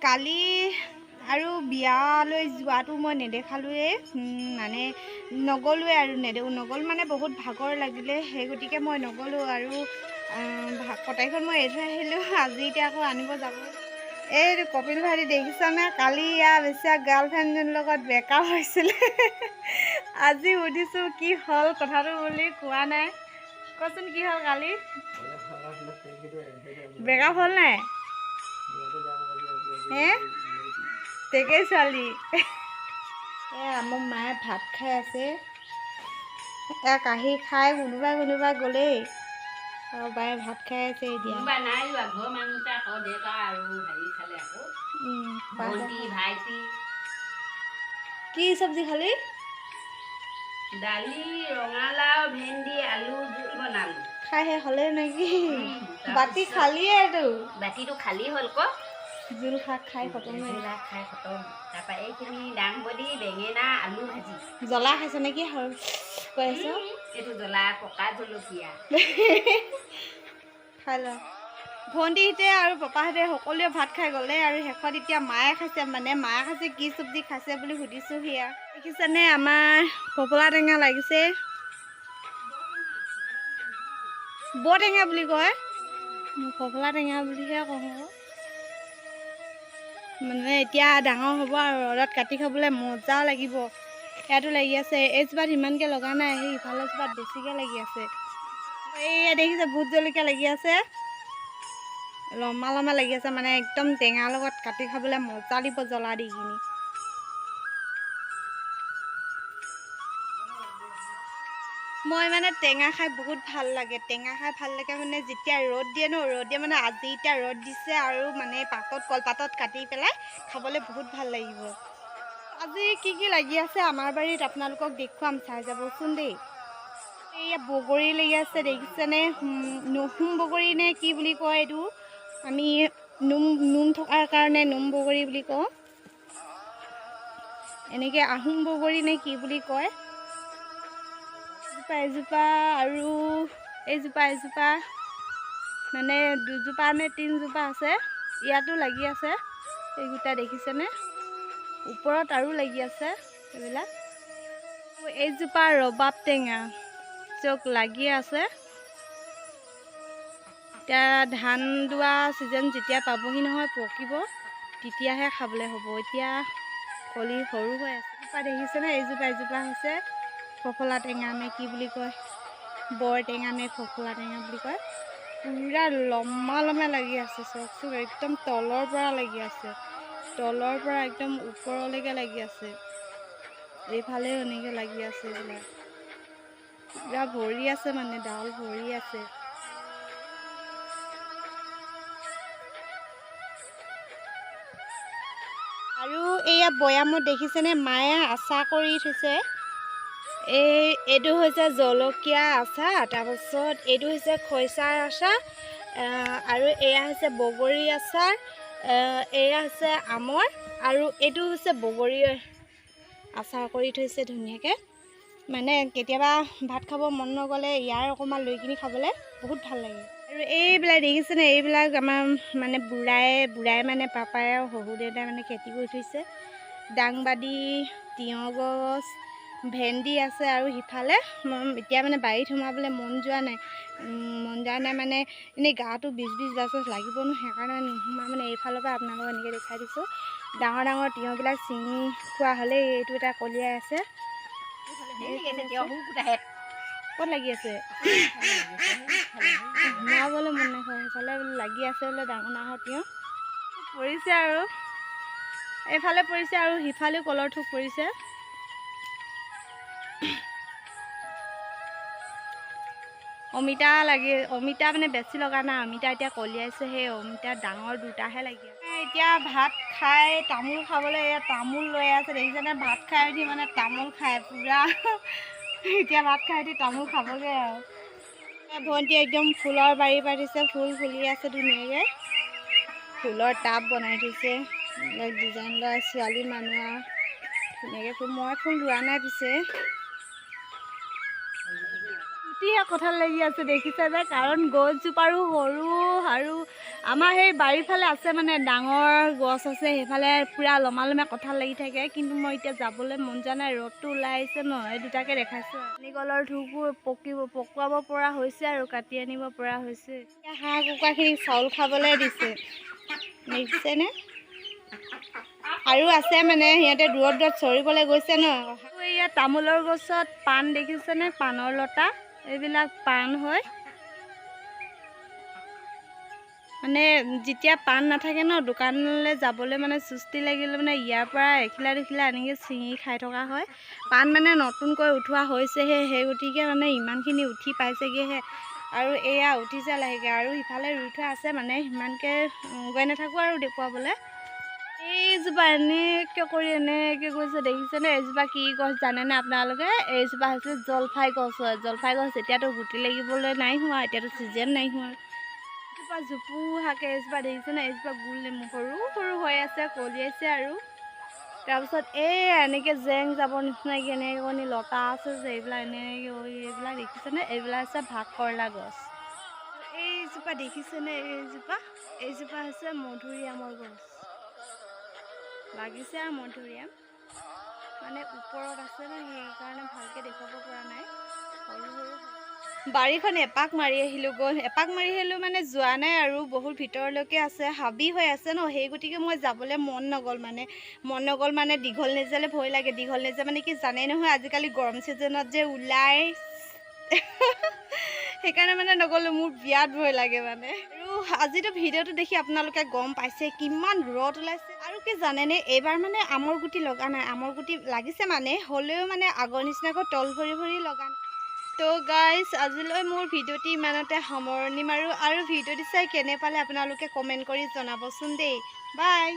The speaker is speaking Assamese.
কালি আৰু বিয়ালৈ যোৱাটো মই নেদেখালোৱে মানে নগলোৱে আৰু নগ'ল মানে বহুত ভাগৰ লাগিলে সেই গতিকে মই নগ'লোঁ আৰু কটাৰীখন মই এৰি থৈ আহিলোঁ আজি এতিয়া আকৌ আনিব যাব এই কপিল ভাইটি দেখিছানে কালি ইয়াৰ বেছি গাৰ্লফ্ৰেণ্ডজনীৰ লগত ব্ৰেকআপ হৈছিলে আজি সুধিছোঁ কি হ'ল কথাটো বুলি কোৱা নাই কচোন কি হ'ল কালি ব্ৰেকআপ হ'ল নাই হে তেকে ছোৱালী মোৰ মায়ে ভাত খাই আছে কাঢ়ি খাই কোনোবাই গ'লেই আৰু বায়ে ভাত খাই আছে এতিয়া কি চব্জি খালি দালি ৰঙালাও ভেন্দি আলু জোল বনালো খাই হে হ'লে নেকি বাতি খালিয়েতো বাতিটো খালী হ'ল ক জোল শাক খাই খতম খাই খতম তাৰপৰা এইখিনি দাংবডি বেঙেনা আলু ভাজি জ্বলা খাইছ নেকি কৈ আছ এইটো জ্বলা পকা জলকীয়া খাই ল ভণ্টিহঁতে আৰু পাপাহঁতে সকলোৱে ভাত খাই গ'লে আৰু শেষত এতিয়া মায়ে খাইছে কি চব্জি খাইছে বুলি সুধিছোঁ সেয়া দেখিছেনে আমাৰ ফফলা টেঙা লাগিছে টেঙা বুলি কয় ফফলা টেঙা বুলিহে কওঁ মানে এতিয়া ডাঙৰ হ'ব আৰু ৰ'দত কাটি খাবলৈ মজা লাগিব ইয়াতো লাগি আছে এইজোপাত ইমানকৈ লগা নাই সেই ইফালৰ জোপাত বেছিকৈ লাগি আছে এইয়া দেখিছে ভোট জলকীয়া লাগি আছে লম্বা লাগি আছে মানে একদম টেঙাৰ লগত কাটি খাবলৈ মজা দিব জ্বলা দি কিনি মই মানে টেঙা খাই বহুত ভাল লাগে মানে যেতিয়া ৰ'দ দিয়ে মানে আজি এতিয়া ৰ'দ দিছে আৰু মানে কলপাতত কাটি পেলাই খাবলৈ বহুত ভাল লাগিব আজি কি লাগি আছে আমাৰ বাৰীত আপোনালোকক দেখুৱাম চাই যাবচোন দেই এইয়া বগৰী লাগি আছে দেখিছেনে নোম বগৰী নে কি বুলি কয় এইটো আমি নোম থকাৰ কাৰণে নোম বগৰী বুলি কওঁ এনেকৈ আহোম বগৰী নে কি বুলি কয় এজোপা আৰু এজোপা মানে দুজোপা নে তিনজোপা আছে ইয়াতো লাগি আছে এইকেইটা দেখিছেনে ওপৰত আৰু লাগি আছে এইবিলাক এইজোপা ৰবাব টেঙা চক লাগি আছে এতিয়া ধান দোৱা ছিজন যেতিয়া পাবহি নহয় পকিব তেতিয়াহে খাবলৈ হ'ব এতিয়া কলি সৰু হৈ আছে এজোপা দেখিছেনে এজোপা হৈছে ফফলা টেঙা নে কি বুলি কয় বৰ টেঙা নে ফফলা টেঙা বুলি কয় পুৰা লম্বা লাগি আছে চকচোন একদম তলৰ পৰা লাগি আছে তলৰ পৰা একদম ওপৰলৈকে লাগি আছে এইফালেও এনেকৈ লাগি আছে এইবিলাক পুৰা ভৰি আছে মানে ডাল ভৰি আছে আৰু এইয়া বৈয়ামত দেখিছেনে মায়ে আচাৰ কৰি থৈছে এইটো হৈছে জলকীয়া আচাৰ তাৰপাছত এইটো হৈছে খৰিচাৰ আচাৰ আৰু এয়া হৈছে বগৰী আচাৰ এয়া হৈছে আমৰ আৰু এইটো হৈছে বগৰী আচাৰ কৰি থৈছে ধুনীয়াকৈ মানে কেতিয়াবা ভাত খাব মন নগ'লে ইয়াৰ অকণমান লৈ কিনি খাবলৈ বহুত ভাল লাগে আৰু এইবিলাক দেখিছেনে এইবিলাক আমাৰ মানে বুঢ়াই মানে পাপাই আৰু শহুৰ দেউতাই মানে খেতি কৰি থৈছে দাংবাডি তিয়ঁহ গছ ভেন্দি আছে আৰু সিফালে এতিয়া মানে বাৰীত সোমাবলৈ মন যোৱা নাই মানে এনেই গাটো বিজ বাছ লাগিব ন সেইকাৰণে নোসোমা মানে এইফালৰ পৰা আপোনালোকক এনেকৈ দেখাই দিছোঁ ডাঙৰ তিয়ঁহবিলাক ছিঙি খোৱা হ'লে এইটো এটা কলিয়াই আছে ক'ত লাগি আছে সোমাবলৈ মন নাখায় সেইফালে লাগি আছে বোলে ডাঙৰ তিয়ঁহ পৰিছে আৰু এইফালে পৰিছে আৰু সিফালেও কলৰ থোক পৰিছে অমিতা মানে বেছি লগা নাই অমিতা এতিয়া কলিয়াইছে সেই অমিতা ডাঙৰ দুটাহে লাগি আছে এতিয়া ভাত খাই তামোল খাবলৈ ইয়াত তামোল লৈ আছে দেখিছেনে ভাত খাই উঠি মানে তামোল খাই পুৰা এতিয়া ভাত খাই উঠি তামোল খাবগৈ আৰু ভণ্টি একদম ফুলৰ বাৰী পাতিছে ফুল ফুলি আছে ধুনীয়াকৈ ফুলৰ টাব বনাই থৈছে ডিজাইন লোৱা ছোৱালী মানুহ ধুনীয়াকৈ মই ফুল ৰোৱা নাই পিছে কঁঠাল লাগি আছে দেখিছে যে কাৰণ গছজোপাৰো সৰু আৰু আমাৰ সেই বাৰীৰ ফালে আছে মানে ডাঙৰ গছ আছে, সেইফালে পূৰা লমালমে কঁঠাল লাগি থাকে, কিন্তু মই এতিয়া যাবলৈ মন যোৱা নাই, ৰ'দটো ওলাই আহিছে ন, এই দুটাকে দেখাইছোঁ। নাৰিকলৰ থোৰবোৰ পকুৱাব পৰা হৈছে আৰু কাটি আনিব পৰা হৈছে। এতিয়া হাঁহ কুকুৰাখিনিক চাউল খাবলৈ দিছে, দেখিছেনে? আৰু আছে মানে সিহঁতে দূৰত দূৰত চৰিবলৈ গৈছে ন। ইয়াত তামোলৰ গছত পাণ দেখিছেনে? পাণৰ লতা, এইবিলাক পাণ হয়। মানে যেতিয়া পাণ নাথাকে ন, দোকানলৈ যাবলৈ মানে চুস্তি লাগিলে মানে ইয়াৰ পৰা এখিলা দুখিলা এনেকৈ ছিঙি খাই থকা হয়। পাণ মানে নতুনকৈ উঠোৱা হৈছেহে, সেই গতিকে মানে ইমানখিনি উঠি পাইছেগৈহে। আৰু এয়া উঠিছে লাহেকৈ, আৰু সিফালে ৰুই থোৱা আছে মানে, সিমানকৈ গৈ নাথাকোঁ আৰু দেখুৱাবলৈ। এইজোপা এনেকৈ কৰি এনেকৈ গৈছে, দেখিছেনে? এইজোপা কি গছ জানেনে আপোনালোকে? এইজোপা হৈছে জলফাই গছ হয়। জলফাই গছ এতিয়াতো গুটি লাগিবলৈ নাই হোৱা, এতিয়াতো ছিজন নাই হোৱা। এজোপা জোপোহাকৈ এজোপা দেখিছেনে? এইজোপা গোল নেমু সৰু সৰু হৈ আছে, কলিয়াইছে আৰু। তাৰপিছত এই এনেকৈ জেং জাবৰ নিচিনাকৈ এনেকৈ লতা আছে যে, এইবিলাক এনেকৈ এইবিলাক দেখিছেনে? এইবিলাক হৈছে ভাত কৰলা গছ। এইজোপা দেখিছেনে? এইজোপা হৈছে মধুৰিআমৰ গছ। লাগিছে আৰু মধুৰিআম মানে ওপৰত আছে ন, সেইকাৰণে ভালকৈ দেখুৱাব পৰা নাই, সৰু সৰু। বাৰীখন এপাক মাৰি আহিলোঁ মানে যোৱা নাই আৰু, বহুত ভিতৰলৈকে আছে, হাবি হৈ আছে ন, সেই গতিকে মই যাবলৈ মন নগ'ল মানে দীঘল নেজালে ভয় লাগে। দীঘল নেজা মানে কি জানেই নহয়, আজিকালি গৰম ছিজনত যে ওলাই সেইকাৰণে মানে নগ'লোঁ, মোৰ বিৰাট ভয় লাগে মানে। আৰু আজিতো ভিডিঅ'টো দেখি আপোনালোকে গম পাইছে কিমান ৰ'দ ওলাইছে। আৰু কি জানেনে, এইবাৰ মানে আমৰ গুটি লগা নাই, আমৰ গুটি লাগিছে মানে, হ'লেও মানে আগৰ নিচিনাকৈ তল ভৰি ভৰি লগা নাই। তো গাইজ, আজিলৈ মোৰ ভিডিঅ'টি ইমানতে সামৰণি মাৰোঁ, আৰু ভিডিঅ'টি চাই কেনে পালে আপোনালোকে কমেণ্ট কৰি জনাবচোন দেই। বাই।